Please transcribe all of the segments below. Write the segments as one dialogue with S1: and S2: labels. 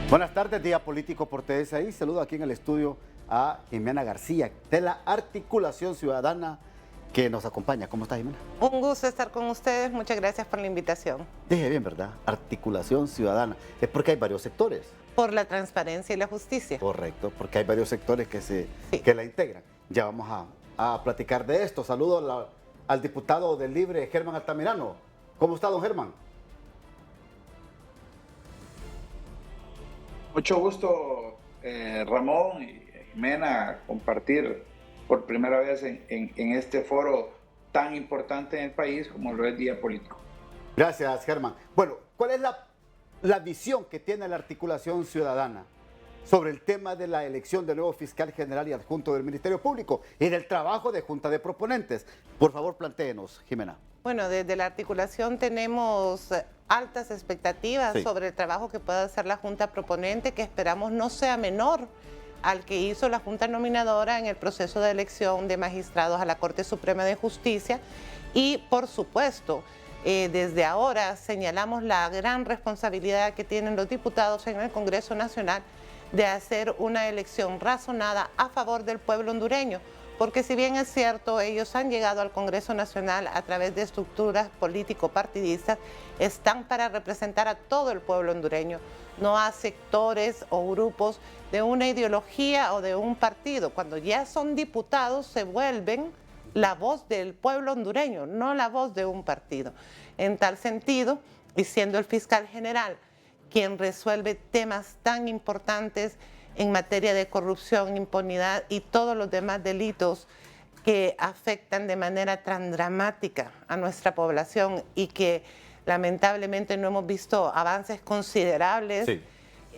S1: Buenas tardes, Día Político por TSI. Saludo aquí en el estudio a Jimena García, de la Articulación Ciudadana, que nos acompaña. ¿Cómo está, Jimena?
S2: Un gusto estar con ustedes, muchas gracias por la invitación.
S1: Dije bien, ¿verdad? Articulación Ciudadana. Es porque hay varios sectores.
S2: Por la transparencia y la justicia.
S1: Correcto, porque hay varios sectores que
S2: Sí.
S1: la integran. Ya vamos a platicar de esto. Saludo al diputado del Libre, Germán Altamirano. ¿Cómo está, don Germán?
S3: Mucho gusto, Ramón y Jimena, compartir por primera vez en este foro tan importante en el país como lo es Día Político.
S1: Gracias, Germán. Bueno, ¿cuál es la visión que tiene la Articulación Ciudadana sobre el tema de la elección del nuevo fiscal general y adjunto del Ministerio Público y del trabajo de Junta de Proponentes? Por favor, plantéenos, Jimena.
S2: Bueno, desde la articulación tenemos altas expectativas
S1: Sí.
S2: sobre el trabajo que pueda hacer la Junta Proponente, que esperamos no sea menor al que hizo la Junta Nominadora en el proceso de elección de magistrados a la Corte Suprema de Justicia. Y, por supuesto, desde ahora señalamos la gran responsabilidad que tienen los diputados en el Congreso Nacional de hacer una elección razonada a favor del pueblo hondureño, porque si bien es cierto, ellos han llegado al Congreso Nacional a través de estructuras político-partidistas, están para representar a todo el pueblo hondureño, no a sectores o grupos de una ideología o de un partido. Cuando ya son diputados se vuelven la voz del pueblo hondureño, no la voz de un partido. En tal sentido, y siendo el fiscal general quien resuelve temas tan importantes en materia de corrupción, impunidad y todos los demás delitos que afectan de manera tan dramática a nuestra población y que lamentablemente no hemos visto avances considerables,
S1: Sí.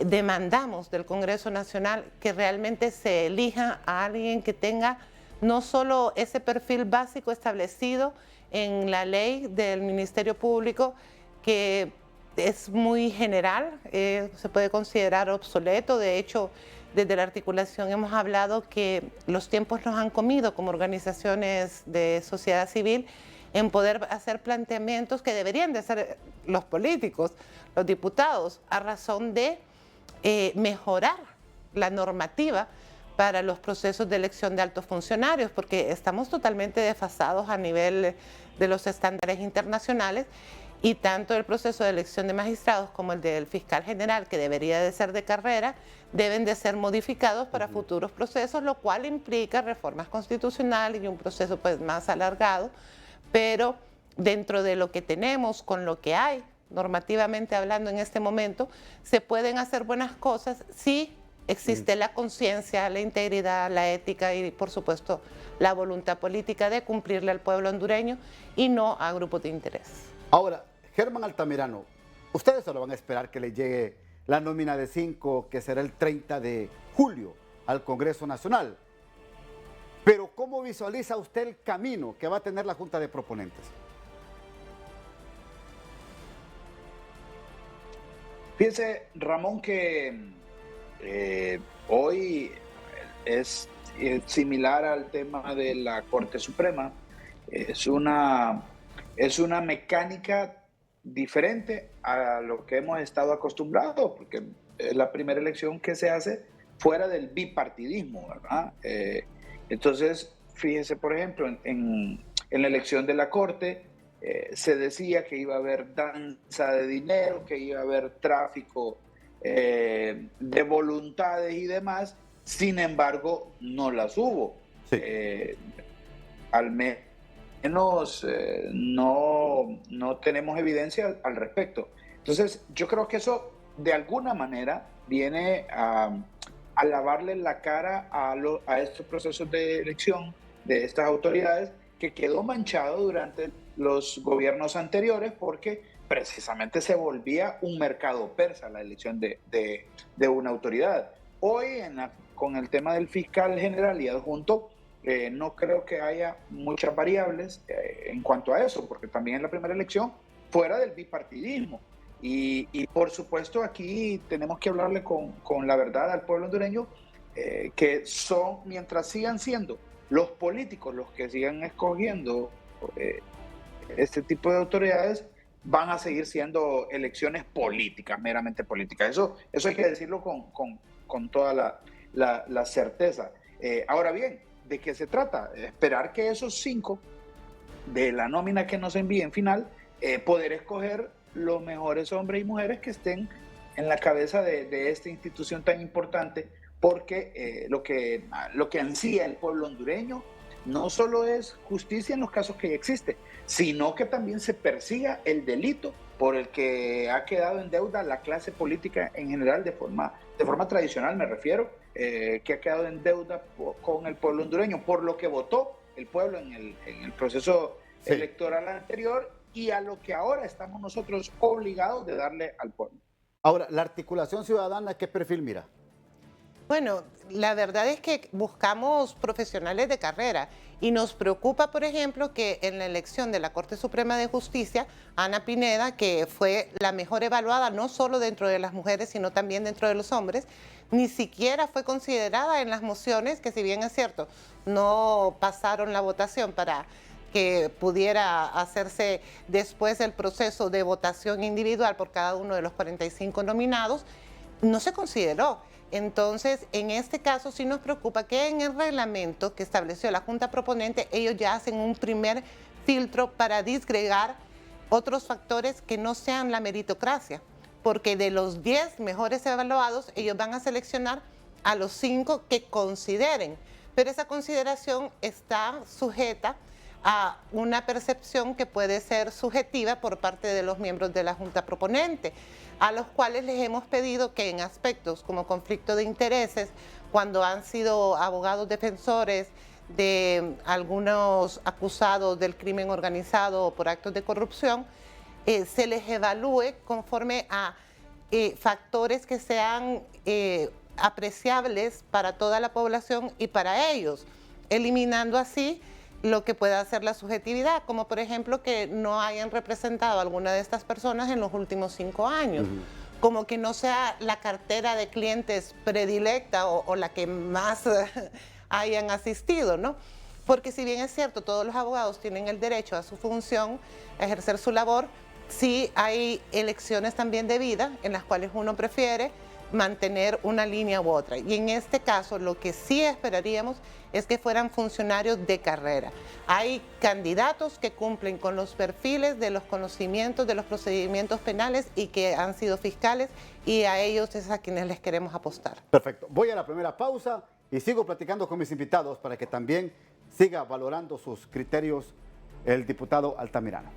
S2: demandamos del Congreso Nacional que realmente se elija a alguien que tenga no solo ese perfil básico establecido en la ley del Ministerio Público, que es muy general, se puede considerar obsoleto. De hecho, desde la articulación hemos hablado que los tiempos nos han comido como organizaciones de sociedad civil en poder hacer planteamientos que deberían de hacer los políticos, los diputados, a razón de mejorar la normativa para los procesos de elección de altos funcionarios, porque estamos totalmente desfasados a nivel de los estándares internacionales, y tanto el proceso de elección de magistrados como el del fiscal general, que debería de ser de carrera, deben de ser modificados para futuros procesos, lo cual implica reformas constitucionales y un proceso pues más alargado, pero dentro de lo que tenemos, con lo que hay, normativamente hablando en este momento, se pueden hacer buenas cosas si existe la conciencia, la integridad, la ética y, por supuesto, la voluntad política de cumplirle al pueblo hondureño y no a grupos de interés.
S1: Ahora, Germán Altamirano, ustedes solo van a esperar que le llegue la nómina de 5, que será el 30 de julio, al Congreso Nacional. Pero ¿cómo visualiza usted el camino que va a tener la Junta de Proponentes?
S3: Fíjese, Ramón, que hoy es similar al tema de la Corte Suprema. Es una mecánica diferente a lo que hemos estado acostumbrados, porque es la primera elección que se hace fuera del bipartidismo, ¿verdad? Entonces, fíjese, por ejemplo, en la elección de la Corte, se decía que iba a haber danza de dinero, que iba a haber tráfico de voluntades y demás. Sin embargo, no las hubo.
S1: Sí.
S3: Al menos no tenemos evidencia al respecto. Entonces, yo creo que eso de alguna manera viene a lavarle la cara a estos procesos de elección de estas autoridades, que quedó manchado durante los gobiernos anteriores porque precisamente se volvía un mercado persa la elección de una autoridad. Hoy, con el tema del fiscal general y adjunto, no creo que haya muchas variables en cuanto a eso, porque también es la primera elección fuera del bipartidismo. Y por supuesto aquí tenemos que hablarle con la verdad al pueblo hondureño, que son, mientras sigan siendo los políticos los que sigan escogiendo este tipo de autoridades, van a seguir siendo elecciones políticas, meramente políticas. Eso hay que decirlo con toda la certeza. Ahora bien, ¿de qué se trata? Esperar que esos 5 de la nómina que nos envíen final, poder escoger los mejores hombres y mujeres que estén en la cabeza de esta institución tan importante, porque lo que ansía el pueblo hondureño no solo es justicia en los casos que ya existe, sino que también se persiga el delito por el que ha quedado en deuda la clase política en general, de forma tradicional me refiero, que ha quedado en deuda con el pueblo hondureño, por lo que votó el pueblo en el proceso electoral anterior y a lo que ahora estamos nosotros obligados de darle al pueblo.
S1: Ahora, la articulación ciudadana, ¿qué perfil mira?
S2: Bueno, la verdad es que buscamos profesionales de carrera y nos preocupa, por ejemplo, que en la elección de la Corte Suprema de Justicia, Ana Pineda, que fue la mejor evaluada no solo dentro de las mujeres, sino también dentro de los hombres, ni siquiera fue considerada en las mociones, que si bien es cierto, no pasaron la votación para que pudiera hacerse después el proceso de votación individual por cada uno de los 45 nominados, no se consideró. Entonces, en este caso sí nos preocupa que en el reglamento que estableció la Junta Proponente, ellos ya hacen un primer filtro para disgregar otros factores que no sean la meritocracia, porque de los 10 mejores evaluados, ellos van a seleccionar a los 5 que consideren, pero esa consideración está sujeta a una percepción que puede ser subjetiva por parte de los miembros de la Junta Proponente, a los cuales les hemos pedido que en aspectos como conflicto de intereses, cuando han sido abogados defensores de algunos acusados del crimen organizado o por actos de corrupción, se les evalúe conforme a factores que sean apreciables para toda la población y para ellos, eliminando así lo que pueda ser la subjetividad, como por ejemplo que no hayan representado a alguna de estas personas en los últimos 5 años, como que no sea la cartera de clientes predilecta o la que más hayan asistido, ¿no? Porque si bien es cierto, todos los abogados tienen el derecho a su función, a ejercer su labor, sí hay elecciones también de vida en las cuales uno prefiere mantener una línea u otra. Y en este caso, lo que sí esperaríamos es que fueran funcionarios de carrera. Hay candidatos que cumplen con los perfiles de los conocimientos de los procedimientos penales y que han sido fiscales, y a ellos es a quienes les queremos apostar.
S1: Perfecto. Voy a la primera pausa y sigo platicando con mis invitados para que también siga valorando sus criterios el diputado Altamirano.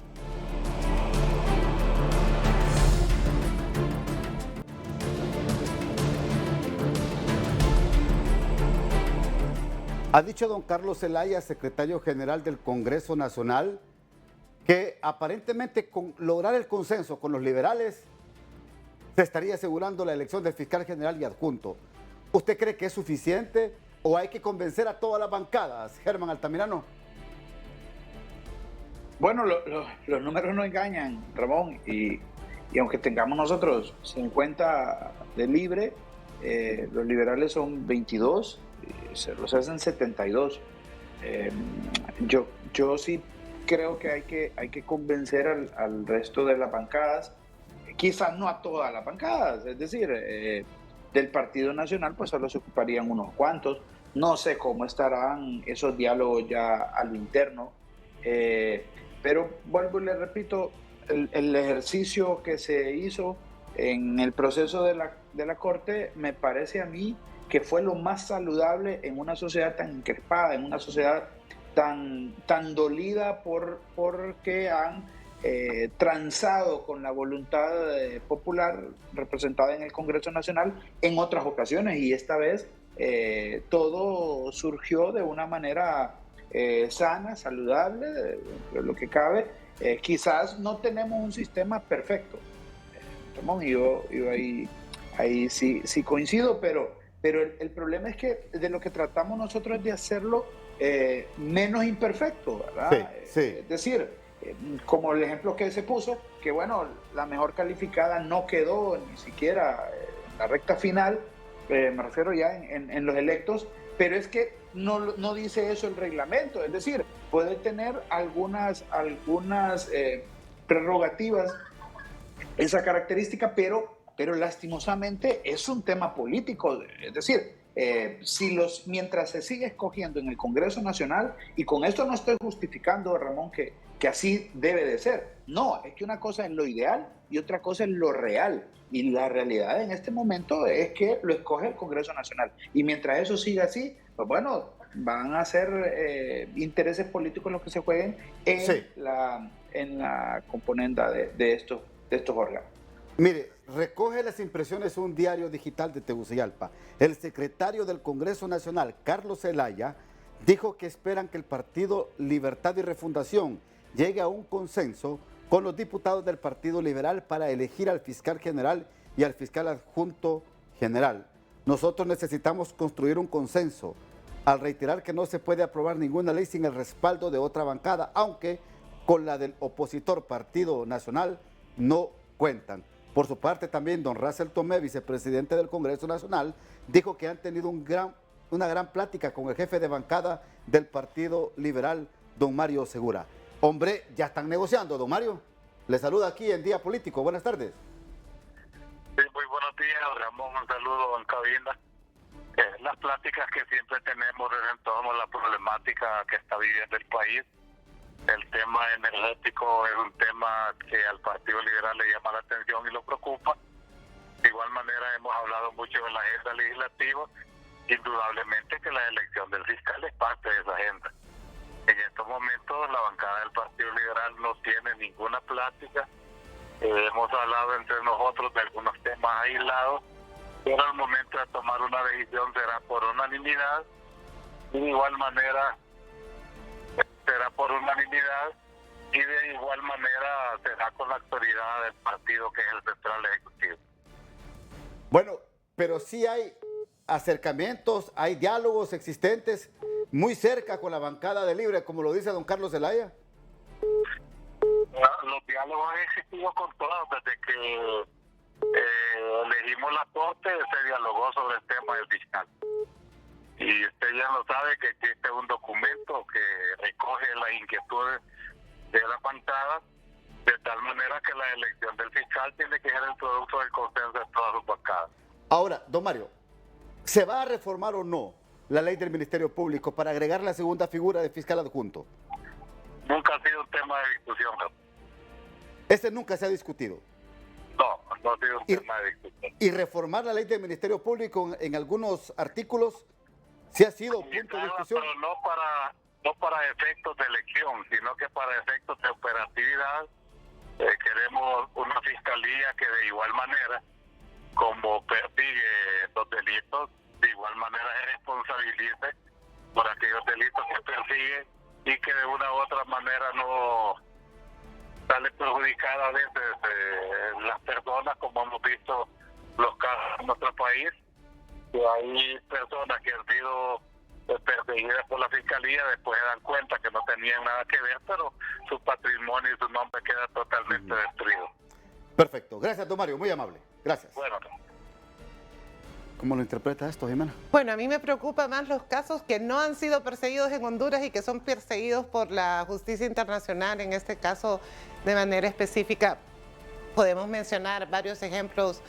S1: Ha dicho don Carlos Zelaya, secretario general del Congreso Nacional, que aparentemente con lograr el consenso con los liberales se estaría asegurando la elección del fiscal general y adjunto. ¿Usted cree que es suficiente o hay que convencer a todas las bancadas, Germán Altamirano?
S3: Bueno, los números no engañan, Ramón, y aunque tengamos nosotros 50 de libre, los liberales son 22, se los hacen 72. Yo sí creo que hay que convencer al resto de las bancadas, quizás no a todas las bancadas, es decir, del Partido Nacional pues solo se ocuparían unos cuantos. No sé cómo estarán esos diálogos ya a lo interno, pero vuelvo y le repito, el ejercicio que se hizo en el proceso de la Corte me parece a mí que fue lo más saludable en una sociedad tan encrespada, en una sociedad tan dolida porque han transado con la voluntad popular representada en el Congreso Nacional en otras ocasiones, y esta vez todo surgió de una manera sana, saludable, de lo que cabe. Quizás no tenemos un sistema perfecto, Ramón, y yo ahí sí coincido, pero el problema es que de lo que tratamos nosotros es de hacerlo menos imperfecto, ¿verdad?
S1: Sí.
S3: Es decir, como el ejemplo que se puso, que bueno, la mejor calificada no quedó ni siquiera en la recta final, me refiero ya en los electos, pero es que no dice eso el reglamento, es decir, puede tener algunas prerrogativas esa característica, pero lastimosamente es un tema político. Es decir, mientras se sigue escogiendo en el Congreso Nacional, y con esto no estoy justificando, Ramón, que así debe de ser. No, es que una cosa es lo ideal y otra cosa es lo real. Y la realidad en este momento es que lo escoge el Congreso Nacional. Y mientras eso siga así, pues bueno, van a ser intereses políticos los que se jueguen en, la componenda de estos órganos.
S1: Mire, recoge las impresiones un diario digital de Tegucigalpa. El secretario del Congreso Nacional, Carlos Zelaya, dijo que esperan que el Partido Libertad y Refundación llegue a un consenso con los diputados del Partido Liberal para elegir al fiscal general y al fiscal adjunto general. Nosotros necesitamos construir un consenso, al reiterar que no se puede aprobar ninguna ley sin el respaldo de otra bancada, aunque con la del opositor Partido Nacional no cuentan. Por su parte también don Russell Tomé, vicepresidente del Congreso Nacional, dijo que han tenido una gran plática con el jefe de bancada del Partido Liberal, don Mario Segura. Hombre, ya están negociando, don Mario. Le saluda aquí en Día Político. Buenas tardes.
S4: Sí, muy buenos días, Ramón. Un saludo en cabina. Las pláticas que siempre tenemos en torno a la problemática que está viviendo el país. El tema energético es un tema que al Partido Liberal le llama la atención y lo preocupa. De igual manera hemos hablado mucho de la agenda legislativa. Indudablemente que la elección del fiscal es parte de esa agenda. En estos momentos la bancada del Partido Liberal no tiene ninguna plática. Hemos hablado entre nosotros de algunos temas aislados, pero al momento de tomar una decisión será por unanimidad. Y de igual manera será por unanimidad y de igual manera será con la autoridad del partido, que es el central ejecutivo.
S1: Bueno, pero sí hay acercamientos, hay diálogos existentes muy cerca con la bancada de Libre, como lo dice don Carlos Zelaya.
S4: Los diálogos han existido con todos. Desde que elegimos la Corte se dialogó sobre el tema del fiscal. Y usted ya lo sabe que existe un documento que recoge las inquietudes de la bancada, de tal manera que la elección del fiscal tiene que ser el producto del consenso de todas sus bancadas.
S1: Ahora, don Mario, ¿se va a reformar o no la ley del Ministerio Público para agregar la segunda figura de fiscal adjunto?
S4: Nunca ha sido un tema de discusión.
S1: Ese nunca se ha discutido.
S4: No ha sido un tema de discusión.
S1: ¿Y reformar la ley del Ministerio Público en algunos artículos sí ha sido punto de discusión?
S4: Pero no para efectos de elección, sino que para efectos de operatividad. Queremos una fiscalía que de igual manera, como persigue los delitos, de igual manera se responsabilice por aquellos delitos que persigue y que de una u otra manera no sale perjudicada a veces las personas, como hemos visto los casos en nuestro país, que hay personas que han sido perseguidas por la fiscalía, después se dan cuenta que no tenían nada que ver, pero su patrimonio y su nombre queda totalmente destruido.
S1: Perfecto. Gracias, don Mario. Muy amable. Gracias.
S4: Bueno.
S1: ¿Cómo lo interpreta esto, Jimena?
S2: Bueno, a mí me preocupan más los casos que no han sido perseguidos en Honduras y que son perseguidos por la justicia internacional, en este caso de manera específica. Podemos mencionar varios ejemplos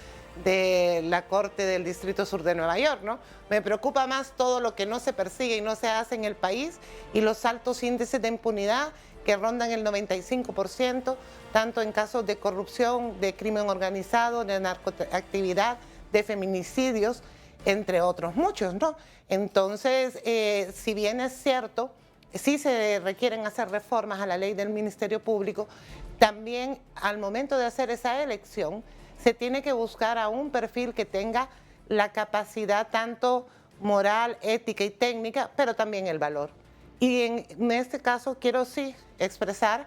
S2: de la Corte del Distrito Sur de Nueva York, ¿no? Me preocupa más todo lo que no se persigue y no se hace en el país y los altos índices de impunidad que rondan el 95%, tanto en casos de corrupción, de crimen organizado, de narcoactividad, de feminicidios, entre otros muchos, ¿no? Entonces, si bien es cierto, sí se requieren hacer reformas a la ley del Ministerio Público, también al momento de hacer esa elección, se tiene que buscar a un perfil que tenga la capacidad tanto moral, ética y técnica, pero también el valor. Y en este caso quiero sí expresar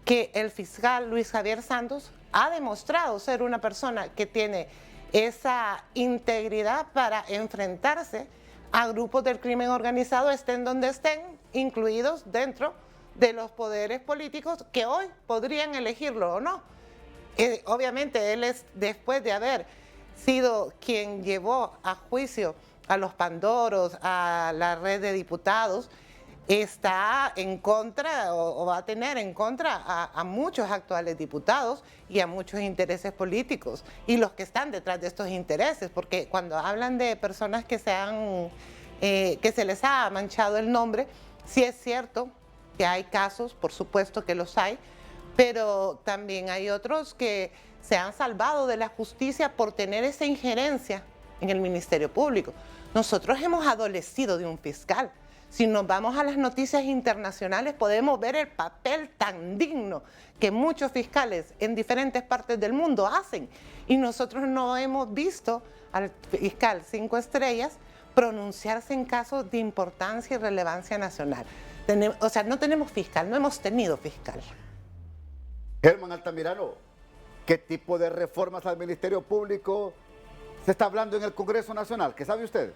S2: que el fiscal Luis Javier Santos ha demostrado ser una persona que tiene esa integridad para enfrentarse a grupos del crimen organizado, estén donde estén, incluidos dentro de los poderes políticos que hoy podrían elegirlo o no. Obviamente él es, después de haber sido quien llevó a juicio a los Pandoros, a la red de diputados, está en contra o va a tener en contra a muchos actuales diputados y a muchos intereses políticos y los que están detrás de estos intereses, porque cuando hablan de personas que se les ha manchado el nombre, sí es cierto que hay casos, por supuesto que los hay, pero también hay otros que se han salvado de la justicia por tener esa injerencia en el Ministerio Público. Nosotros hemos adolecido de un fiscal. Si nos vamos a las noticias internacionales, podemos ver el papel tan digno que muchos fiscales en diferentes partes del mundo hacen. Y nosotros no hemos visto al fiscal 5 estrellas pronunciarse en casos de importancia y relevancia nacional. O sea, no tenemos fiscal, no hemos tenido fiscal.
S1: Germán Altamirano, ¿qué tipo de reformas al Ministerio Público se está hablando en el Congreso Nacional? ¿Qué sabe usted?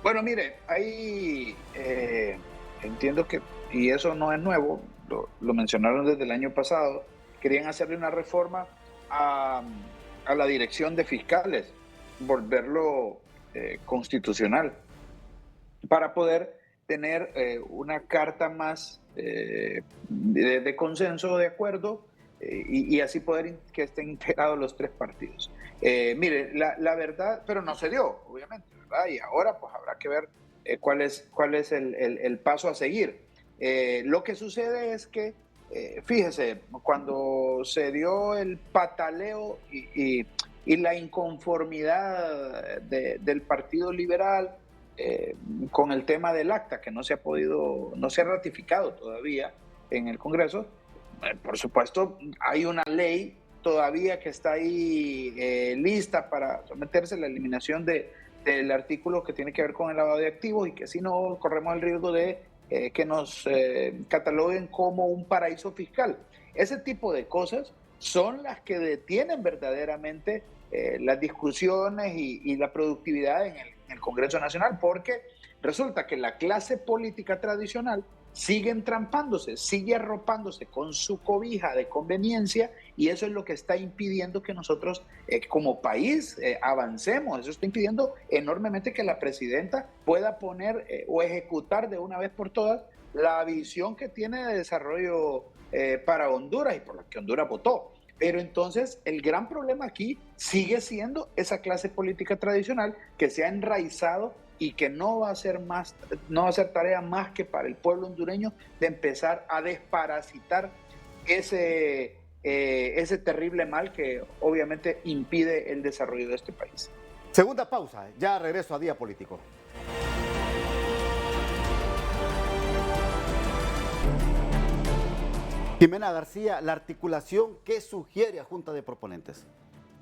S3: Bueno, mire, ahí entiendo que, y eso no es nuevo, lo mencionaron desde el año pasado, querían hacerle una reforma a la dirección de fiscales, volverlo constitucional, para poder tener una carta más de consenso, de acuerdo, y así poder que estén integrados los tres partidos. Mire, la verdad, pero no se dio, obviamente, ¿verdad? Y ahora pues habrá que ver cuál es el paso a seguir. Lo que sucede es que, fíjese, cuando se dio el pataleo y la inconformidad del Partido Liberal con el tema del acta, que no se ha ratificado todavía en el Congreso, por supuesto hay una ley todavía que está ahí lista para someterse a la eliminación del artículo que tiene que ver con el lavado de activos, y que si no corremos el riesgo de que nos cataloguen como un paraíso fiscal. Ese tipo de cosas son las que detienen verdaderamente las discusiones y la productividad en el Congreso Nacional, porque resulta que la clase política tradicional sigue entrampándose, sigue arropándose con su cobija de conveniencia, y eso es lo que está impidiendo que nosotros como país avancemos. Eso está impidiendo enormemente que la presidenta pueda poner o ejecutar de una vez por todas la visión que tiene de desarrollo para Honduras y por la que Honduras votó. Pero entonces el gran problema aquí sigue siendo esa clase política tradicional que se ha enraizado y que no va a ser tarea más que para el pueblo hondureño de empezar a desparasitar ese terrible mal que obviamente impide el desarrollo de este país.
S1: Segunda pausa, ya regreso a Día Político. Jimena García, la articulación, ¿qué sugiere a Junta de Proponentes?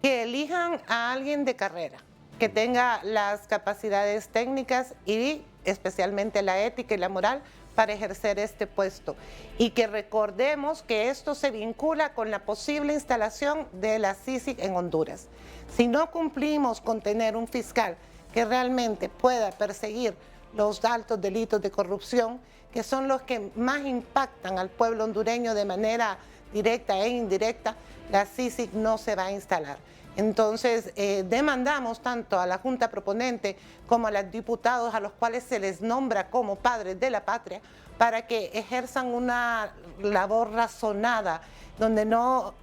S2: Que elijan a alguien de carrera, que tenga las capacidades técnicas y especialmente la ética y la moral para ejercer este puesto. Y que recordemos que esto se vincula con la posible instalación de la CICIG en Honduras. Si no cumplimos con tener un fiscal que realmente pueda perseguir los altos delitos de corrupción, que son los que más impactan al pueblo hondureño de manera directa e indirecta, la CICIG no se va a instalar. Entonces, demandamos tanto a la Junta Proponente como a los diputados, a los cuales se les nombra como padres de la patria, para que ejerzan una labor razonada, donde no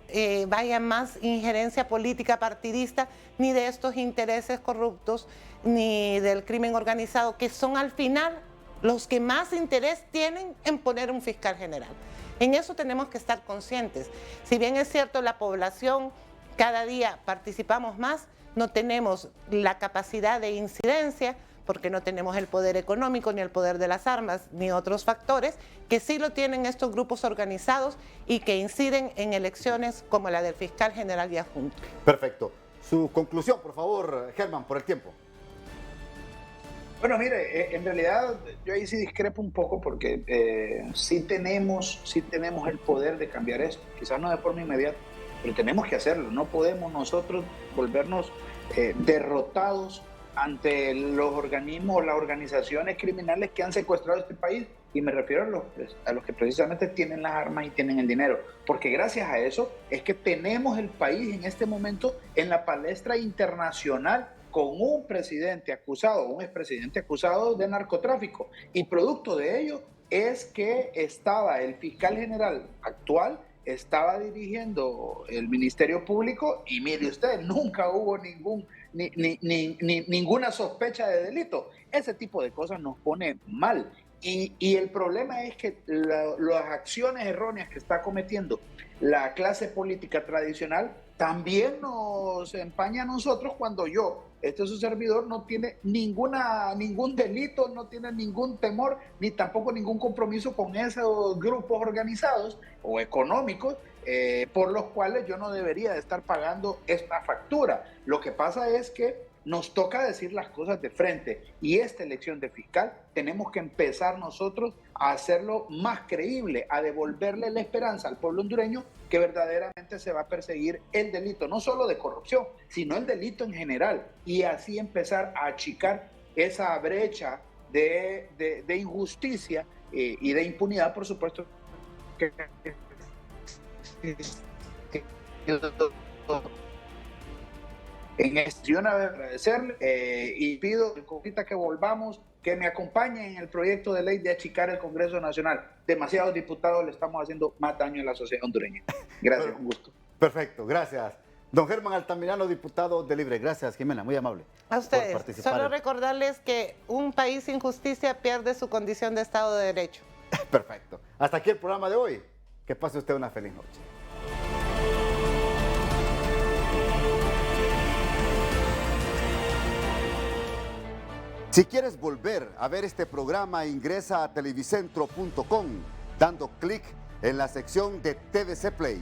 S2: vaya más injerencia política partidista, ni de estos intereses corruptos, ni del crimen organizado, que son al final los que más interés tienen en poner un fiscal general. En eso tenemos que estar conscientes. Si bien es cierto, la población cada día participamos más, no tenemos la capacidad de incidencia, porque no tenemos el poder económico, ni el poder de las armas, ni otros factores, que sí lo tienen estos grupos organizados y que inciden en elecciones como la del fiscal general y adjunto.
S1: Perfecto. Su conclusión, por favor, Germán, por el tiempo.
S3: Bueno, mire, en realidad yo ahí sí discrepo un poco, porque sí tenemos el poder de cambiar esto, quizás no de forma inmediata, pero tenemos que hacerlo. No podemos nosotros volvernos derrotados ante los organismos o las organizaciones criminales que han secuestrado este país, y me refiero a los que precisamente tienen las armas y tienen el dinero, porque gracias a eso es que tenemos el país en este momento en la palestra internacional con un presidente acusado, un expresidente acusado de narcotráfico. Y producto de ello es que estaba el fiscal general actual, estaba dirigiendo el Ministerio Público y mire usted, nunca hubo ninguna sospecha de delito. Ese tipo de cosas nos pone mal. Y el problema es que las acciones erróneas que está cometiendo la clase política tradicional también nos empaña a nosotros cuando su servidor, no tiene ningún delito, no tiene ningún temor, ni tampoco ningún compromiso con esos grupos organizados o económicos por los cuales yo no debería de estar pagando esta factura. Lo que pasa es que nos toca decir las cosas de frente y esta elección de fiscal tenemos que empezar nosotros a hacerlo más creíble, a devolverle la esperanza al pueblo hondureño que verdaderamente se va a perseguir el delito, no solo de corrupción, sino el delito en general, y así empezar a achicar esa brecha de injusticia y de impunidad, por supuesto, que en esto. Yo una vez agradecerle y pido que volvamos, que me acompañen en el proyecto de ley de achicar el Congreso Nacional. Demasiados diputados le estamos haciendo más daño a la sociedad hondureña. Gracias, un gusto.
S1: Perfecto, gracias. Don Germán Altamirano, diputado de Libre. Gracias, Jimena, muy amable.
S2: A ustedes. Solo recordarles que un país sin justicia pierde su condición de Estado de Derecho.
S1: Perfecto. Hasta aquí el programa de hoy. Que pase usted una feliz noche. Si quieres volver a ver este programa, ingresa a televicentro.com dando clic en la sección de TVC Play.